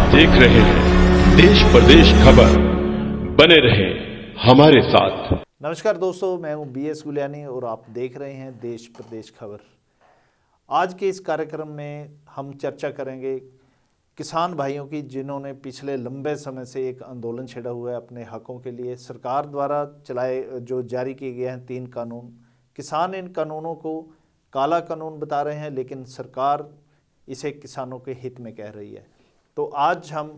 देख रहे हैं देश प्रदेश खबर। बने रहे हमारे साथ। नमस्कार दोस्तों, मैं हूं BS गुलियानी और आप देख रहे हैं देश प्रदेश खबर। आज के इस कार्यक्रम में हम चर्चा करेंगे किसान भाइयों की, जिन्होंने पिछले लंबे समय से एक आंदोलन छेड़ा हुआ है अपने हकों के लिए। सरकार द्वारा जो जारी किए गए हैं 3 कानून, किसान इन कानूनों को काला कानून बता रहे हैं, लेकिन सरकार इसे किसानों के हित में कह रही है। तो आज हम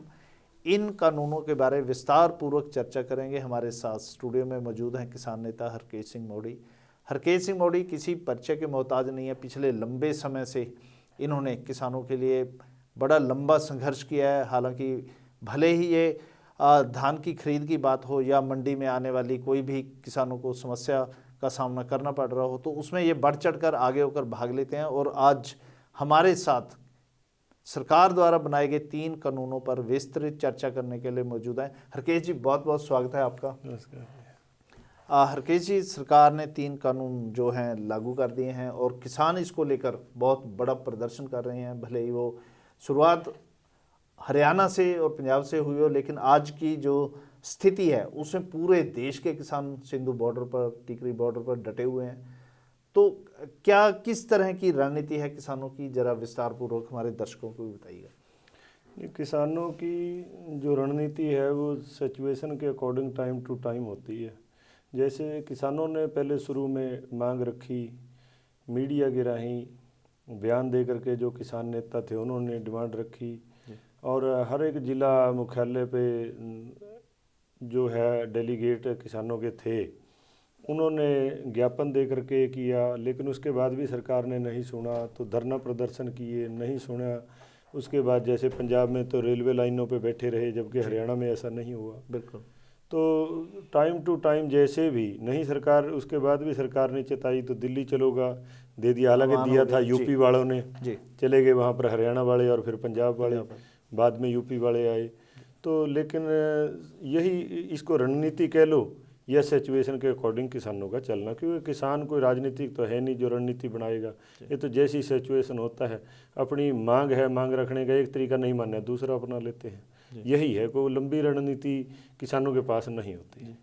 इन कानूनों के बारे में विस्तार पूर्वक चर्चा करेंगे। हमारे साथ स्टूडियो में मौजूद हैं किसान नेता हरकेश सिंह मोड़ी। हरकेश सिंह मोड़ी किसी परिचय के मोहताज नहीं है। पिछले लंबे समय से इन्होंने किसानों के लिए बड़ा लंबा संघर्ष किया है। हालांकि भले ही ये धान की खरीद की बात हो या मंडी में आने वाली कोई भी किसानों को समस्या का सामना करना पड़ रहा हो, तो उसमें ये बढ़ चढ़ कर आगे होकर भाग लेते हैं। और आज हमारे साथ सरकार द्वारा बनाए गए 3 कानूनों पर विस्तृत चर्चा करने के लिए मौजूद हैं। हरकेश जी, बहुत बहुत स्वागत है आपका। नमस्कार। हरकेश जी, सरकार ने 3 कानून जो हैं लागू कर दिए हैं और किसान इसको लेकर बहुत बड़ा प्रदर्शन कर रहे हैं। भले ही वो शुरुआत हरियाणा से और पंजाब से हुई हो, लेकिन आज की जो स्थिति है उसमें पूरे देश के किसान सिंधु बॉर्डर पर, टिकरी बॉर्डर पर डटे हुए हैं। तो क्या किस तरह की रणनीति है किसानों की, जरा विस्तार पूर्वक हमारे दर्शकों को भी बताइएगा। किसानों की जो रणनीति है वो सिचुएशन के अकॉर्डिंग टाइम टू टाइम होती है। जैसे किसानों ने पहले शुरू में मांग रखी, मीडिया के राਹੀਂ बयान दे करके जो किसान नेता थे उन्होंने डिमांड रखी, और हर एक ज़िला मुख्यालय पे जो है डेलीगेट किसानों के थे, उन्होंने ज्ञापन दे करके किया। लेकिन उसके बाद भी सरकार ने नहीं सुना, तो धरना प्रदर्शन किए, नहीं सुना। उसके बाद जैसे पंजाब में तो रेलवे लाइनों पे बैठे रहे, जबकि हरियाणा में ऐसा नहीं हुआ। बिल्कुल। तो टाइम टू टाइम जैसे भी नहीं सरकार, उसके बाद भी सरकार ने चेताई तो दिल्ली चलोगा दे दिया। हालांकि दिया था यूपी वालों ने, चले गए वहाँ पर हरियाणा वाले और फिर पंजाब वाले, बाद में यूपी वाले आए। तो लेकिन यही इसको रणनीति कह लो या सिचुएशन के अकॉर्डिंग किसानों का चलना, क्योंकि किसान कोई राजनीतिक तो है नहीं जो रणनीति बनाएगा। ये तो जैसी सिचुएशन होता है, अपनी मांग है, मांग रखने का एक तरीका नहीं मानना, दूसरा अपना लेते हैं। यही है, कोई लंबी रणनीति किसानों के पास नहीं होती।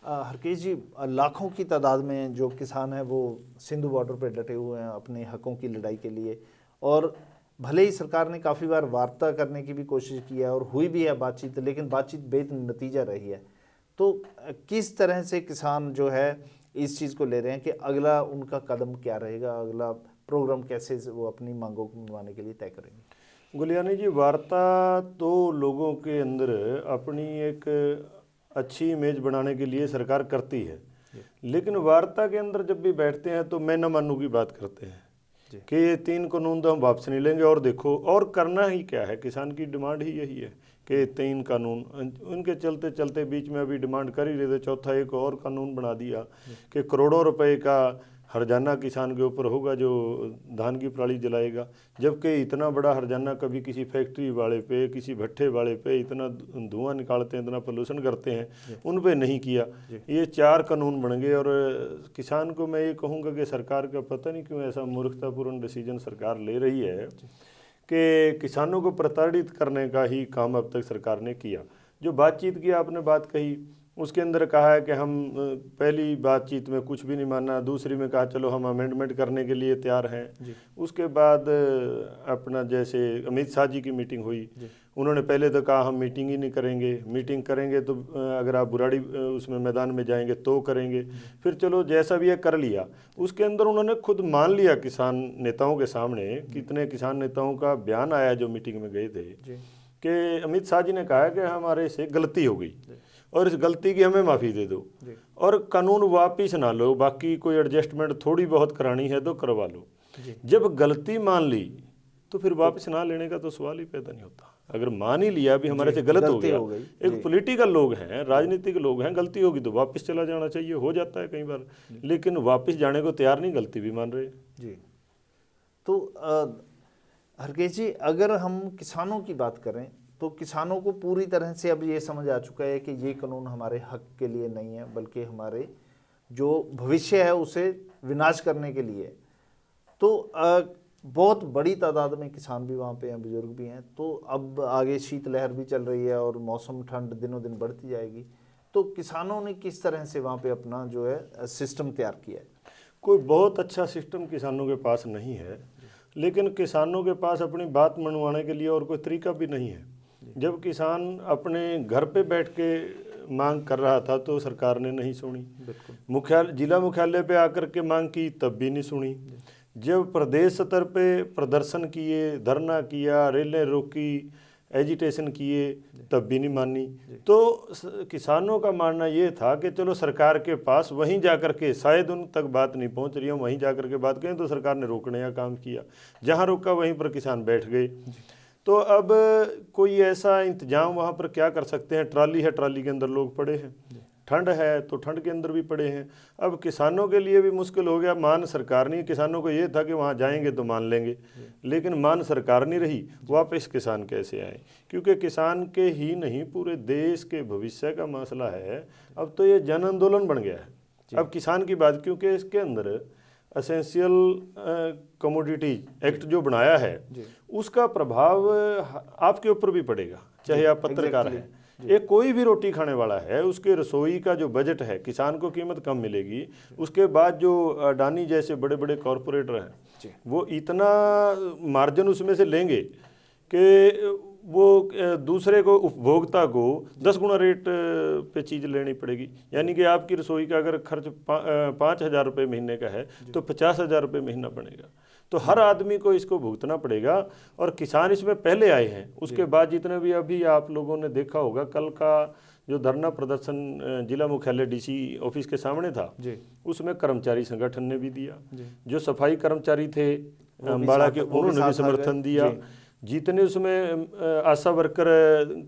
हरकेश जी, लाखों की तादाद में जो किसान हैं वो सिंधु बॉर्डर पर डटे हुए हैं अपने हकों की लड़ाई के लिए। और भले ही सरकार ने काफ़ी बार वार्ता करने की भी कोशिश की है और हुई भी है बातचीत, लेकिन बातचीत बेनतीजा रही है। तो किस तरह से किसान जो है इस चीज़ को ले रहे हैं कि अगला उनका कदम क्या रहेगा, अगला प्रोग्राम कैसे वो अपनी मांगों को मनवाने के लिए तय करेंगे? गुलियानी जी, वार्ता तो लोगों के अंदर अपनी एक अच्छी इमेज बनाने के लिए सरकार करती है, लेकिन वार्ता के अंदर जब भी बैठते हैं तो मैं न मानू की बात करते हैं कि ये 3 कानून तो हम वापस नहीं लेंगे। और देखो, और करना ही क्या है, किसान की डिमांड ही यही है कि 3 कानून। उनके चलते चलते बीच में अभी डिमांड कर ही रहे थे, चौथा एक और कानून बना दिया कि करोड़ों रुपए का हर्जाना किसान के ऊपर होगा जो धान की पराली जलाएगा। जबकि इतना बड़ा हर्जाना कभी किसी फैक्ट्री वाले पे, किसी भट्ठे वाले पे इतना धुआं निकालते हैं, इतना पोल्यूशन करते हैं, उन पे नहीं किया। ये 4 कानून बन गए। और किसान को मैं ये कहूँगा कि सरकार का पता नहीं क्यों ऐसा मूर्खतापूर्ण डिसीजन सरकार ले रही है कि किसानों को प्रताड़ित करने का ही काम अब तक सरकार ने किया। जो बातचीत की आपने बात कही, उसके अंदर कहा है कि हम पहली बातचीत में कुछ भी नहीं माना, दूसरी में कहा चलो हम अमेंडमेंट करने के लिए तैयार हैं। उसके बाद अपना जैसे अमित शाह जी की मीटिंग हुई, उन्होंने पहले तो कहा हम मीटिंग ही नहीं करेंगे, मीटिंग करेंगे तो अगर आप बुराड़ी उसमें मैदान में जाएंगे तो करेंगे। फिर चलो जैसा भी है कर लिया। उसके अंदर उन्होंने खुद मान लिया किसान नेताओं के सामने, कितने किसान नेताओं का बयान आया जो मीटिंग में गए थे, कि अमित शाह जी ने कहा कि हमारे से गलती हो गई और इस गलती की हमें माफ़ी दे दो और कानून वापिस ना लो, बाकी कोई एडजस्टमेंट थोड़ी बहुत करानी है तो करवा लो। जब गलती मान ली तो फिर वापस ना लेने का तो सवाल ही पैदा नहीं होता। अगर मान ही लिया भी हमारे से गलत हो गया, एक पॉलिटिकल लोग हैं, राजनीतिक लोग हैं, गलती होगी तो वापस चला जाना चाहिए। हो जाता है कई बार, लेकिन वापस जाने को तैयार नहीं, गलती भी मान रहे जी। तो हरकेश जी, अगर हम किसानों की बात करें तो किसानों को पूरी तरह से अब ये समझ आ चुका है कि ये कानून हमारे हक के लिए नहीं है, बल्कि हमारे जो भविष्य है उसे विनाश करने के लिए। तो बहुत बड़ी तादाद में किसान भी वहाँ पे हैं, बुजुर्ग भी हैं। तो अब आगे शीतलहर भी चल रही है और मौसम ठंड दिनों दिन बढ़ती जाएगी, तो किसानों ने किस तरह से वहाँ पे अपना जो है सिस्टम तैयार किया है? कोई बहुत अच्छा सिस्टम किसानों के पास नहीं है, लेकिन किसानों के पास अपनी बात मनवाने के लिए और कोई तरीका भी नहीं है। जब किसान अपने घर पे बैठ के मांग कर रहा था तो सरकार ने नहीं सुनी, जिला मुख्यालय पे आकर के मांग की तब भी नहीं सुनी। जब प्रदेश स्तर पे प्रदर्शन किए, धरना किया, रेलें रोकी, एजिटेशन किए, तब भी नहीं मानी। तो किसानों का मानना ये था कि चलो सरकार के पास वहीं जाकर के, शायद उन तक बात नहीं पहुंच रही है, वहीं जाकर के बात करें, तो सरकार ने रोकने का काम किया। जहां रोका वहीं पर किसान बैठ गए। तो अब कोई ऐसा इंतजाम वहाँ पर क्या कर सकते हैं? ट्राली है, ट्राली के अंदर लोग पड़े हैं, ठंड है तो ठंड के अंदर भी पड़े हैं। अब किसानों के लिए भी मुश्किल हो गया। मान सरकार नहीं, किसानों को ये था कि वहाँ जाएंगे तो मान लेंगे, लेकिन मान सरकार नहीं रही, वापस किसान कैसे आए? क्योंकि किसान के ही नहीं, पूरे देश के भविष्य का मसला है। अब तो ये जन आंदोलन बन गया है। अब किसान की बात, क्योंकि इसके अंदर एसेंशियल कमोडिटीज एक्ट जो बनाया है उसका प्रभाव आपके ऊपर भी पड़ेगा, चाहे आप पत्रकार हैं, एक कोई भी रोटी खाने वाला है, उसके रसोई का जो बजट है, किसान को कीमत कम मिलेगी। उसके बाद जो अडानी जैसे बड़े बड़े कॉरपोरेटर हैं वो इतना मार्जिन उसमें से लेंगे कि वो दूसरे को, उपभोक्ता को 10 गुना रेट पे चीज़ लेनी पड़ेगी। यानी कि आपकी रसोई का अगर खर्च 5,000 रुपये महीने का है तो 50,000 रुपये महीना बनेगा। तो हर आदमी को इसको भुगतना पड़ेगा। और किसान इसमें पहले आए हैं। उसके बाद जितने भी, अभी आप लोगों ने देखा होगा, कल का जो धरना प्रदर्शन जिला मुख्यालय डीसी ऑफिस के सामने था, उसमें कर्मचारी संगठन ने भी दिया। जो सफाई कर्मचारी थे अम्बाड़ा के, उन्होंने भी समर्थन दिया। जितने उसमें आशा वर्कर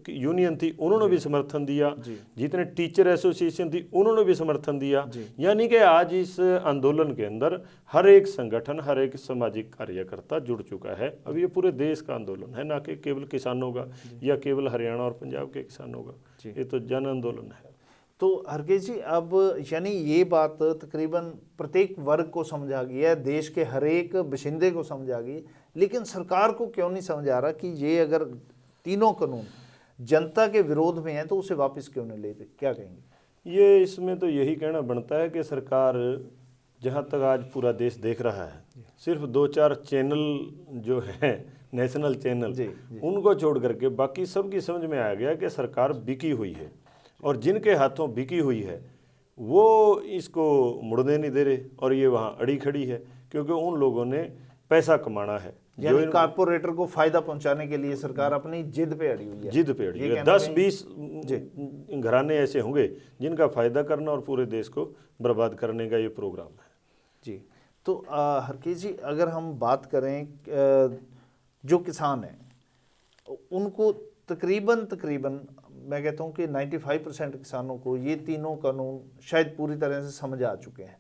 यूनियन थी उन्होंने भी समर्थन दिया, जितने टीचर एसोसिएशन थी उन्होंने भी समर्थन दिया। यानी कि आज इस आंदोलन के अंदर हर एक संगठन, हर एक सामाजिक कार्यकर्ता जुड़ चुका है। अब ये पूरे देश का आंदोलन है, ना कि केवल किसानों का या केवल हरियाणा और पंजाब के किसानों का, ये तो जन आंदोलन है। तो हरकेश जी, अब यानी ये बात तकरीबन प्रत्येक वर्ग को समझा गई है, देश के हर एक बाशिंदे को समझा गई, लेकिन सरकार को क्यों नहीं समझ आ रहा कि ये अगर तीनों कानून जनता के विरोध में हैं तो उसे वापस क्यों नहीं लेते? क्या कहेंगे? ये इसमें तो यही कहना बनता है कि सरकार, जहाँ तक आज पूरा देश देख रहा है, सिर्फ 2-4 चैनल जो हैं, नेशनल चैनल, उनको छोड़ करके बाकी सबकी समझ में आ गया कि सरकार बिकी हुई है। और जिनके हाथों बिकी हुई है वो इसको मुड़ने नहीं दे रहे, और ये वहाँ अड़ी खड़ी है, क्योंकि उन लोगों ने पैसा कमाना है। यानी कारपोरेटर को फायदा पहुंचाने के लिए सरकार अपनी जिद पे अड़ी हुई है। जिद पे अड़ी है। 10-20 घराने ऐसे होंगे जिनका फायदा करना और पूरे देश को बर्बाद करने का ये प्रोग्राम है। जी, तो हरकेश जी, अगर हम बात करें जो किसान हैं उनको तकरीबन मैं कहता हूँ कि 95% किसानों को ये तीनों कानून शायद पूरी तरह से समझ आ चुके हैं,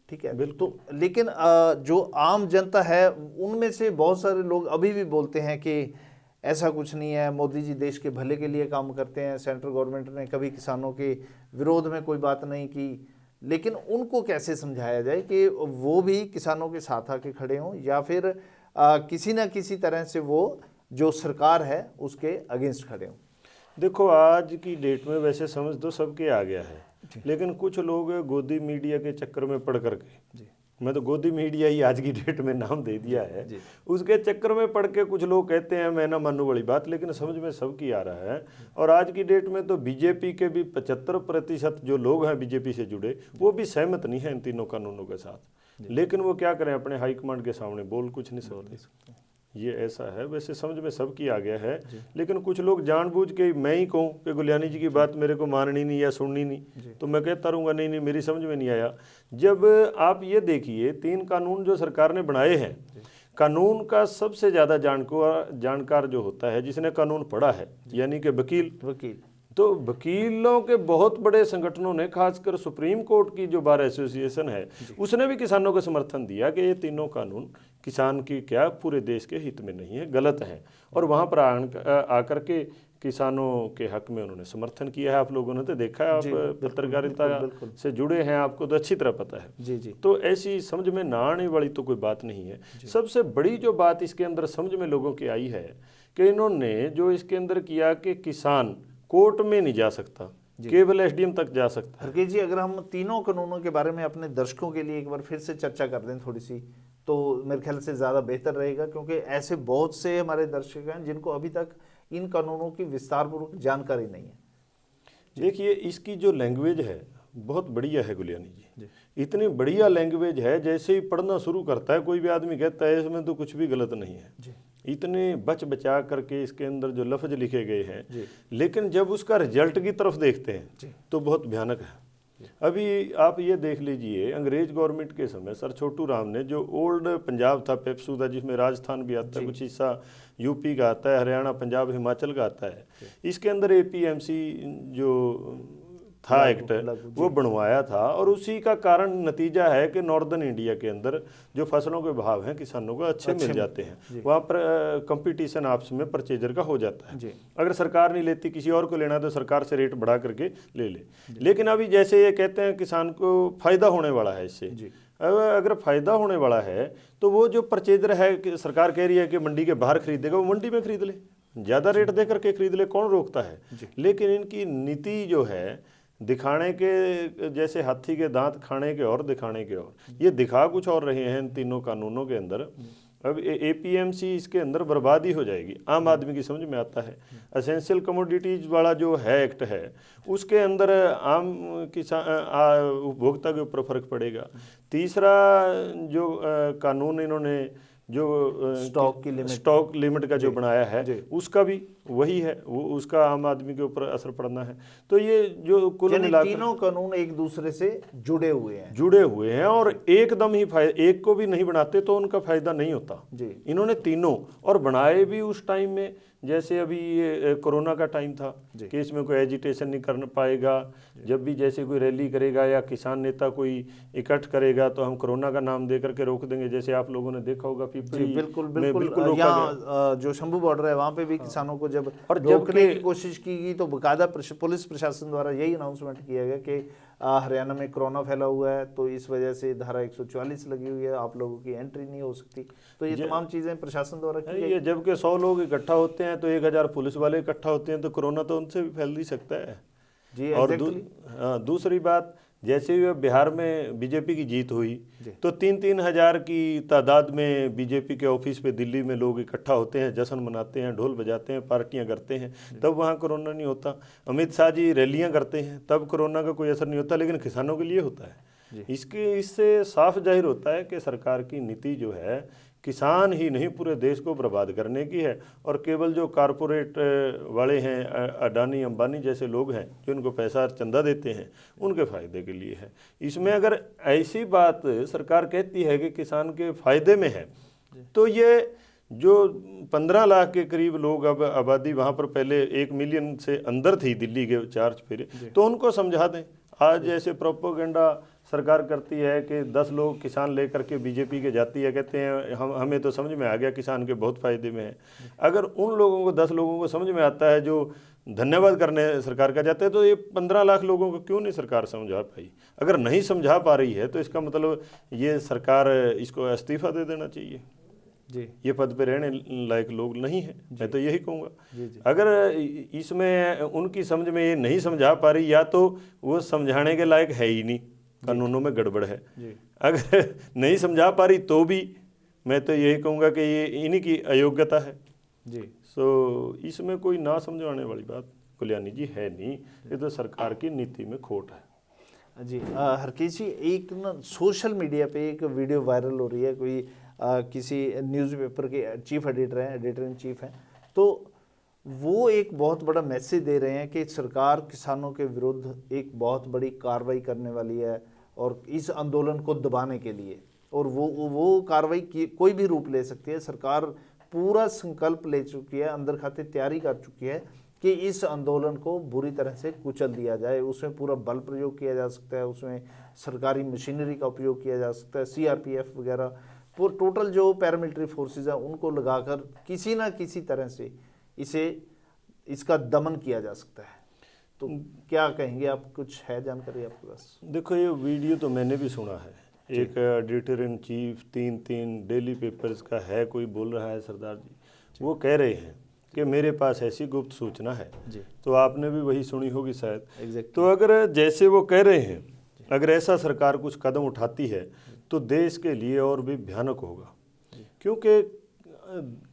ठीक है? बिल्कुल। तो लेकिन जो आम जनता है उनमें से बहुत सारे लोग अभी भी बोलते हैं कि ऐसा कुछ नहीं है, मोदी जी देश के भले के लिए काम करते हैं, सेंट्रल गवर्नमेंट ने कभी किसानों के विरोध में कोई बात नहीं की। लेकिन उनको कैसे समझाया जाए कि वो भी किसानों के साथ आके खड़े हों, या फिर किसी ना किसी तरह से वो जो सरकार है उसके अगेंस्ट खड़े हों? देखो, आज की डेट में वैसे समझ तो सबके आ गया है, लेकिन कुछ लोग गोदी मीडिया के चक्कर में पड़ करके, मैं तो गोदी मीडिया ही आज की डेट में नाम दे दिया है, उसके चक्कर में पड़ के कुछ लोग कहते हैं मैं ना मानू वाली बात, लेकिन समझ में सबकी आ रहा है। और आज की डेट में तो बीजेपी के भी 75% जो लोग हैं बीजेपी से जुड़े, वो भी सहमत नहीं है इन तीनों कानूनों के साथ। लेकिन वो क्या करें, अपने हाईकमांड के सामने बोल कुछ नहीं सकते। ये ऐसा है, वैसे समझ में सबकी आ गया है, लेकिन कुछ लोग जानबूझ के, मैं ही कहूँ कि गुलियानी जी की बात मेरे को माननी नहीं या सुननी नहीं, तो मैं कहता रहूँगा नहीं मेरी समझ में नहीं आया। जब आप ये देखिए 3 कानून जो सरकार ने बनाए हैं, कानून का सबसे ज़्यादा जानकार जो होता है जिसने कानून पढ़ा है, यानी कि वकील, तो वकीलों के बहुत बड़े संगठनों ने, खासकर सुप्रीम कोर्ट की जो बार एसोसिएशन है, उसने भी किसानों को समर्थन दिया कि ये तीनों कानून किसान की क्या पूरे देश के हित में नहीं है, गलत है। और वहाँ पर आकर के किसानों के हक में उन्होंने समर्थन किया है। आप लोगों ने तो देखा है, आप पत्रकारिता से जुड़े हैं, आपको तो अच्छी तरह पता है। जी जी। तो ऐसी समझ में ना आने वाली तो कोई बात नहीं है। सबसे बड़ी जो बात इसके अंदर समझ में लोगों की आई है कि इन्होंने जो इसके अंदर किया कि किसान कोर्ट में नहीं जा सकता, केवल एसडीएम तक जा सकता है। हरकीत जी, अगर हम तीनों कानूनों के बारे में अपने दर्शकों के लिए एक बार फिर से चर्चा कर दें थोड़ी सी, तो मेरे ख्याल से ज़्यादा बेहतर रहेगा, क्योंकि ऐसे बहुत से हमारे दर्शक हैं जिनको अभी तक इन कानूनों की विस्तारपूर्वक जानकारी नहीं है। देखिए, इसकी जो लैंग्वेज है बहुत बढ़िया है गुलियानी जी। इतनी बढ़िया लैंग्वेज है, जैसे ही पढ़ना शुरू करता है कोई भी आदमी कहता है इसमें तो कुछ भी गलत नहीं है जी। इतने बच बचा करके इसके अंदर जो लफ्ज लिखे गए हैं, लेकिन जब उसका रिजल्ट की तरफ देखते हैं तो बहुत भयानक है। अभी आप ये देख लीजिए, अंग्रेज गवर्नमेंट के समय सर छोटू राम ने जो ओल्ड पंजाब था, पेपसूदा, जिसमें राजस्थान भी आता है, कुछ हिस्सा यूपी का आता है, हरियाणा, पंजाब, हिमाचल का आता है, इसके अंदर एपीएमसी जो था एक्ट, वो बनवाया था। और उसी का कारण नतीजा है कि नॉर्दर्न इंडिया के अंदर जो फसलों के भाव हैं किसानों को अच्छे मिल जाते हैं। वहाँ पर कंपटीशन आपस में परचेजर का हो जाता है। अगर सरकार नहीं लेती, किसी और को लेना है तो सरकार से रेट बढ़ा करके ले ले। लेकिन अभी जैसे ये कहते हैं किसान को फायदा होने वाला है इससे, अगर फायदा होने वाला है तो वो जो परचेजर है कि सरकार कह रही है कि मंडी के बाहर खरीदेगा, वो मंडी में खरीद ले, ज़्यादा रेट दे करके खरीद ले, कौन रोकता है। लेकिन इनकी नीति जो है दिखाने के, जैसे हाथी के दांत खाने के और दिखाने के और, ये दिखा कुछ और रहे हैं इन तीनों कानूनों के अंदर। अब एपीएमसी इसके अंदर बर्बादी हो जाएगी, आम आदमी की समझ में आता है। एसेंशियल कमोडिटीज वाला जो है एक्ट है, उसके अंदर आम किसान उपभोक्ता के ऊपर फर्क पड़ेगा। तीसरा जो कानून इन्होंने जो स्टॉक लिमिट का जो बनाया है, उसका भी वही है, वो उसका आम आदमी के ऊपर असर पड़ना है। तो ये जो कुल मिलाकर तीनों कानून एक दूसरे से जुड़े हुए हैं और एकदम ही एक को भी नहीं बनाते तो उनका फायदा नहीं होता जी। इन्होंने तीनों और बनाए भी उस टाइम में, जैसे अभी ये कोरोना का टाइम था कि इसमें कोई एजिटेशन नहीं कर पाएगा। जब भी जैसे कोई रैली करेगा या किसान नेता कोई इकट्ठ करेगा तो हम कोरोना का नाम दे करके रोक देंगे। जैसे आप लोगों ने देखा होगा पिपली, बिल्कुल यहाँ जो शंभू बॉर्डर है वहाँ पे भी किसानों को जब रोकने की कोशिश की गई तो बकायदा पुलिस प्रशासन द्वारा यही अनाउंसमेंट किया गया कि हरियाणा में कोरोना फैला हुआ है, तो इस वजह से धारा 144 लगी हुई है, आप लोगों की एंट्री नहीं हो सकती। तो ये तमाम चीज़ें प्रशासन द्वारा की गई। जबकि 100 लोग इकट्ठा होते हैं तो 1000 पुलिस वाले इकट्ठा होते हैं, तो कोरोना तो उनसे भी फैल ही सकता है जी। और दूसरी बात, जैसे ही बिहार में बीजेपी की जीत हुई तो 3-3 हज़ार की तादाद में बीजेपी के ऑफिस पे दिल्ली में लोग इकट्ठा होते हैं, जश्न मनाते हैं, ढोल बजाते हैं, पार्टियां करते हैं, तब वहाँ कोरोना नहीं होता। अमित शाह जी रैलियां करते हैं, तब कोरोना का कोई असर नहीं होता, लेकिन किसानों के लिए होता है। इससे साफ जाहिर होता है कि सरकार की नीति जो है किसान ही नहीं पूरे देश को बर्बाद करने की है। और केवल जो कारपोरेट वाले हैं, अडानी अंबानी जैसे लोग हैं जो इनको पैसा चंदा देते हैं, उनके फ़ायदे के लिए है। इसमें अगर ऐसी बात सरकार कहती है कि किसान के फ़ायदे में है, तो ये जो 15 लाख के करीब लोग अब आबादी वहाँ पर पहले 1 मिलियन से अंदर थी दिल्ली के चार्ज फिर, तो उनको समझा दें। आज ऐसे प्रोपोगंडा सरकार करती है कि 10 लोग किसान लेकर के बीजेपी के जाती है, कहते हैं हमें तो समझ में आ गया किसान के बहुत फ़ायदे में है। अगर उन लोगों को 10 लोगों को समझ में आता है जो धन्यवाद करने सरकार का जाते हैं, तो ये 15 लाख लोगों को क्यों नहीं सरकार समझा पाई? अगर नहीं समझा पा रही है तो इसका मतलब ये सरकार इसको इस्तीफा दे देना चाहिए जी। ये पद पे रहने लायक लोग नहीं है, मैं तो यही कहूँगा। अगर इसमें उनकी समझ में ये नहीं समझा पा रही, या तो वो समझाने के लायक है ही नहीं, कानूनों में गड़बड़ है। अगर नहीं समझा पा रही तो भी मैं तो यही कहूँगा कि ये इन्हीं की अयोग्यता है जी। सो इसमें कोई ना समझाने वाली बात कल्याणी जी है नहीं, ये तो सरकार की नीति में खोट है जी। हरकीत जी, एक ना सोशल मीडिया पे एक वीडियो वायरल हो रही है, कोई किसी न्यूज़पेपर के चीफ एडिटर हैं, एडिटर इन चीफ हैं, तो वो एक बहुत बड़ा मैसेज दे रहे हैं कि सरकार किसानों के विरुद्ध एक बहुत बड़ी कार्रवाई करने वाली है और इस आंदोलन को दबाने के लिए, और वो कार्रवाई की कोई भी रूप ले सकती है। सरकार पूरा संकल्प ले चुकी है, अंदर खाते तैयारी कर चुकी है कि इस आंदोलन को बुरी तरह से कुचल दिया जाए। उसमें पूरा बल प्रयोग किया जा सकता है, उसमें सरकारी मशीनरी का उपयोग किया जा सकता है, सीआरपीएफ वगैरह टोटल जो पैरामिलिट्री फोर्सेस हैं उनको लगाकर किसी ना किसी तरह से इसका दमन किया जा सकता है। तो क्या कहेंगे आप, कुछ है जानकारी आपके पास? देखो, ये वीडियो तो मैंने भी सुना है, एक editor in chief 3 daily papers का है, कोई बोल रहा है सरदार जी, वो कह रहे हैं कि मेरे पास ऐसी गुप्त सूचना है जी। तो आपने भी वही सुनी होगी शायद। Exactly. तो अगर जैसे वो कह रहे हैं, अगर ऐसा सरकार कुछ कदम उठाती है तो देश के लिए और भी भयानक होगा, क्योंकि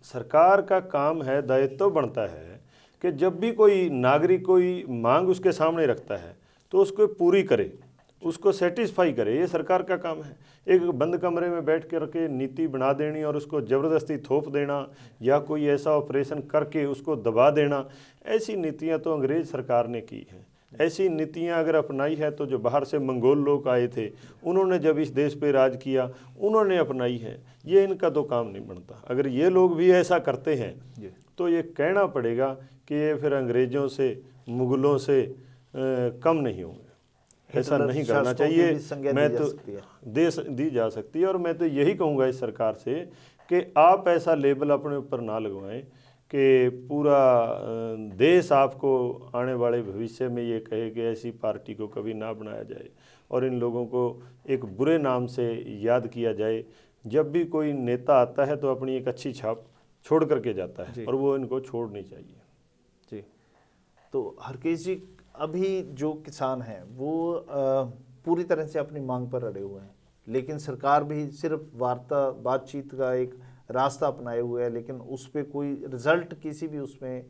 सरकार का काम है, दायित्व बनता है कि जब भी कोई नागरिक कोई मांग उसके सामने रखता है तो उसको पूरी करे, उसको सेटिस्फाई करे। ये सरकार का काम है। एक बंद कमरे में बैठ कर के नीति बना देनी और उसको ज़बरदस्ती थोप देना या कोई ऐसा ऑपरेशन करके उसको दबा देना, ऐसी नीतियां तो अंग्रेज सरकार ने की हैं। ऐसी नीतियां अगर अपनाई है तो जो बाहर से मंगोल लोग आए थे उन्होंने जब इस देश पे राज किया उन्होंने अपनाई है। ये इनका तो काम नहीं बनता। अगर ये लोग भी ऐसा करते हैं तो ये कहना पड़ेगा कि ये फिर अंग्रेज़ों से, मुगलों से कम नहीं होंगे। ऐसा नहीं करना चाहिए। मैं तो दी जा सकती है। और मैं तो यही कहूँगा इस सरकार से कि आप ऐसा लेबल अपने ऊपर ना लगवाएं कि पूरा देश आपको आने वाले भविष्य में ये कहे कि ऐसी पार्टी को कभी ना बनाया जाए और इन लोगों को एक बुरे नाम से याद किया जाए। जब भी कोई नेता आता है तो अपनी एक अच्छी छाप छोड़ करके जाता है और वो इनको छोड़नी चाहिए। जी। तो हरकेश जी, अभी जो किसान हैं वो पूरी तरह से अपनी मांग पर अड़े हुए हैं, लेकिन सरकार भी सिर्फ बातचीत का एक रास्ता अपनाए हुए है, लेकिन उस पर कोई रिजल्ट किसी भी उसमें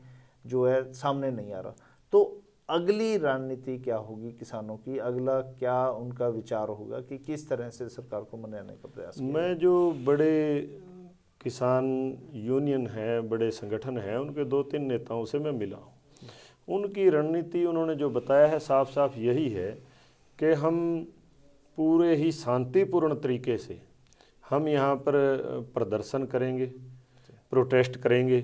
जो है सामने नहीं आ रहा। तो अगली रणनीति क्या होगी किसानों की? अगला क्या उनका विचार होगा कि किस तरह से सरकार को मनाने का प्रयास किया? मैं जो बड़े किसान यूनियन हैं, बड़े संगठन हैं, उनके 2-3 नेताओं से मैं मिला हूँ। उनकी रणनीति उन्होंने जो बताया है साफ साफ यही है कि हम पूरे ही शांतिपूर्ण तरीके से हम यहाँ पर प्रदर्शन करेंगे, प्रोटेस्ट करेंगे,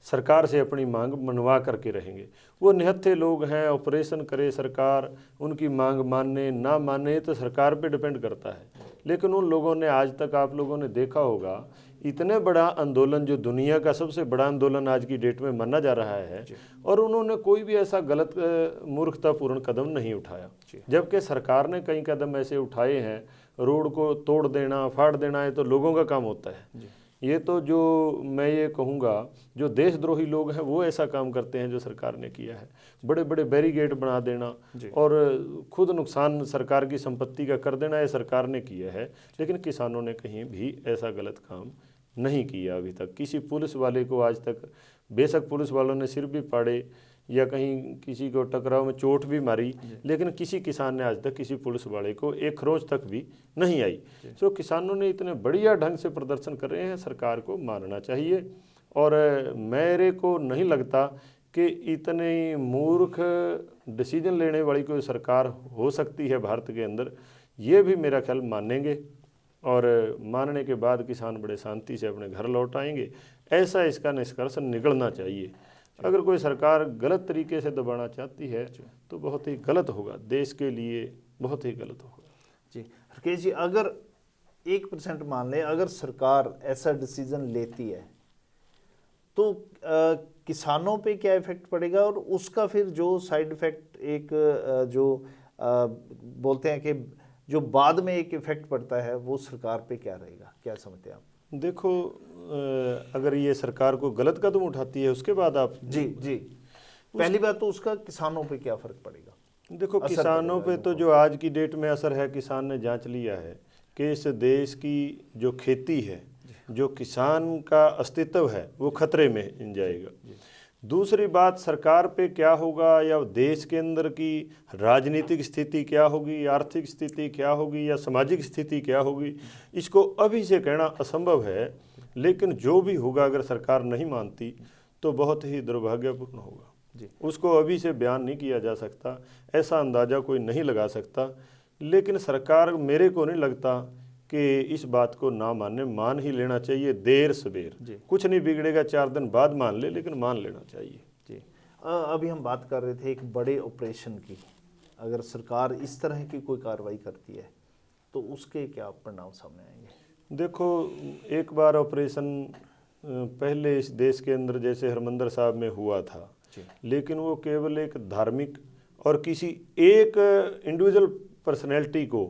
सरकार से अपनी मांग मनवा करके रहेंगे। वो निहत्थे लोग हैं, ऑपरेशन करे सरकार, उनकी मांग माने ना माने तो सरकार पे डिपेंड करता है। लेकिन उन लोगों ने आज तक, आप लोगों ने देखा होगा, इतने बड़ा आंदोलन जो दुनिया का सबसे बड़ा आंदोलन आज की डेट में माना जा रहा है, और उन्होंने कोई भी ऐसा गलत मूर्खतापूर्ण कदम नहीं उठाया। जबकि सरकार ने कई कदम ऐसे उठाए हैं, रोड को तोड़ देना, फाड़ देना है तो लोगों का काम होता है। ये तो जो मैं ये कहूँगा जो देशद्रोही लोग हैं वो ऐसा काम करते हैं जो सरकार ने किया है। बड़े बड़े बैरिकेड बना देना और खुद नुकसान सरकार की संपत्ति का कर देना, ये सरकार ने किया है। लेकिन किसानों ने कहीं भी ऐसा गलत काम नहीं किया अभी तक। किसी पुलिस वाले को आज तक, बेशक पुलिस वालों ने सिर भी फाड़े या कहीं किसी को टकराव में चोट भी मारी, लेकिन किसी किसान ने आज तक किसी पुलिस वाले को एक खरोंच तक भी नहीं आई। तो किसानों ने इतने बढ़िया ढंग से प्रदर्शन कर रहे हैं, सरकार को मानना चाहिए। और मेरे को नहीं लगता कि इतनी मूर्ख डिसीजन लेने वाली कोई सरकार हो सकती है भारत के अंदर। ये भी मेरा ख्याल मानेंगे और मानने के बाद किसान बड़े शांति से अपने घर लौट आएंगे। ऐसा इसका निष्कर्ष निकलना चाहिए। अगर कोई सरकार गलत तरीके से दबाना चाहती है तो बहुत ही गलत होगा, देश के लिए बहुत ही गलत होगा। जी हरकेश जी, अगर 1% मान लें, अगर सरकार ऐसा डिसीजन लेती है तो किसानों पे क्या इफेक्ट पड़ेगा, और उसका फिर जो साइड इफेक्ट एक जो बोलते हैं कि जो बाद में एक इफेक्ट पड़ता है वो सरकार पे क्या रहेगा, क्या समझते हैं आप? देखो, अगर ये सरकार को गलत कदम उठाती है उसके बाद आप जी पहली बात तो उसका किसानों पे क्या फर्क पड़ेगा? देखो, किसानों पे तो जो आज की डेट में असर है, किसान ने जांच लिया है कि इस देश की जो खेती है, जो किसान का अस्तित्व है, वो खतरे में जाएगा। दूसरी बात, सरकार पे क्या होगा या देश के अंदर की राजनीतिक स्थिति क्या होगी, आर्थिक स्थिति क्या होगी या सामाजिक स्थिति क्या होगी, इसको अभी से कहना असंभव है। लेकिन जो भी होगा, अगर सरकार नहीं मानती तो बहुत ही दुर्भाग्यपूर्ण होगा। उसको अभी से बयान नहीं किया जा सकता, ऐसा अंदाज़ा कोई नहीं लगा सकता। लेकिन सरकार, मेरे को नहीं लगता कि इस बात को ना माने, मान ही लेना चाहिए। देर सवेर कुछ नहीं बिगड़ेगा, 4 दिन बाद मान ले, लेकिन मान लेना चाहिए। जी, अभी हम बात कर रहे थे एक बड़े ऑपरेशन की, अगर सरकार इस तरह की कोई कार्रवाई करती है तो उसके क्या परिणाम सामने आएंगे? देखो, एक बार ऑपरेशन पहले इस देश के अंदर जैसे हरमंदर साहब में हुआ था, लेकिन वो केवल एक धार्मिक और किसी एक इंडिविजुअल पर्सनैलिटी को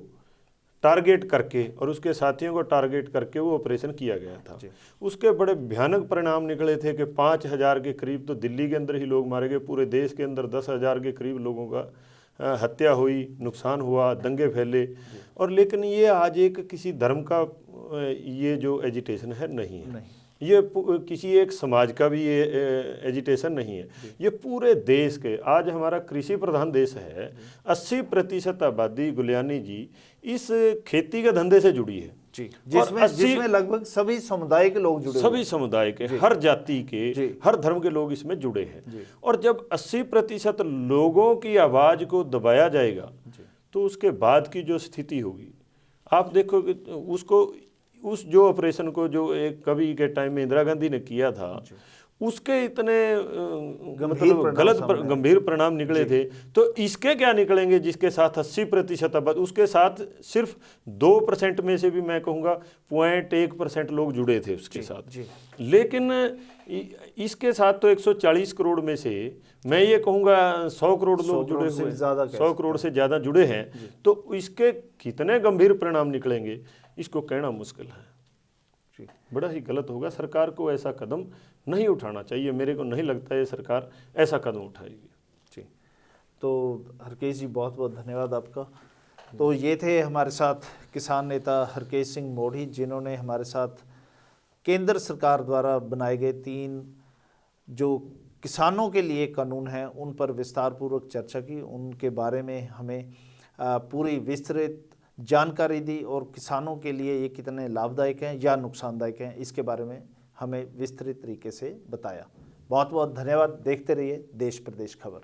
टारगेट करके और उसके साथियों को टारगेट करके वो ऑपरेशन किया गया था। उसके बड़े भयानक परिणाम निकले थे कि 5,000 के करीब तो दिल्ली के अंदर ही लोग मारे गए, पूरे देश के अंदर 10,000 के करीब लोगों का हत्या हुई, नुकसान हुआ, दंगे फैले। और लेकिन ये आज एक किसी धर्म का ये जो एजिटेशन है नहीं है, ये किसी एक समाज का भी ये एजिटेशन नहीं है, ये पूरे देश के, आज हमारा कृषि प्रधान देश है, 80% आबादी गुलियानी जी इस खेती के धंधे से जुड़ी है जी, जिसमें लगभग सभी समुदाय के लोग जुड़े, सभी समुदाय के, हर जाति के, हर धर्म के लोग इसमें जुड़े हैं। और जब 80% लोगों की आवाज को दबाया जाएगा तो उसके बाद की जो स्थिति होगी, आप देखो कि उसको, उस जो ऑपरेशन को जो एक कभी के टाइम में इंदिरा गांधी ने किया था, उसके इतने गंभीर परिणाम निकले थे, तो इसके क्या निकलेंगे जिसके साथ 80% आबादी, उसके साथ सिर्फ 2% में से भी मैं कहूँगा 0.1% लोग जुड़े थे उसके साथ। लेकिन इसके साथ तो 140 करोड़ में से मैं ये कहूँगा 100 करोड़ लोग जुड़े हुए, 100 करोड़ से ज़्यादा जुड़े हैं, तो इसके कितने गंभीर परिणाम निकलेंगे इसको कहना मुश्किल है। बड़ा ही गलत होगा, सरकार को ऐसा कदम नहीं उठाना चाहिए। मेरे को नहीं लगता है सरकार ऐसा कदम उठाएगी। जी, तो हरकेश जी बहुत बहुत धन्यवाद आपका। तो ये थे हमारे साथ किसान नेता हरकेश सिंह मोढ़ी, जिन्होंने हमारे साथ केंद्र सरकार द्वारा बनाए गए 3 जो किसानों के लिए कानून हैं उन पर विस्तार पूर्वक चर्चा की, उनके बारे में हमें पूरी विस्तृत जानकारी दी और किसानों के लिए ये कितने लाभदायक हैं या नुकसानदायक हैं इसके बारे में हमें विस्तृत तरीके से बताया। बहुत बहुत धन्यवाद। देखते रहिए देश प्रदेश खबर।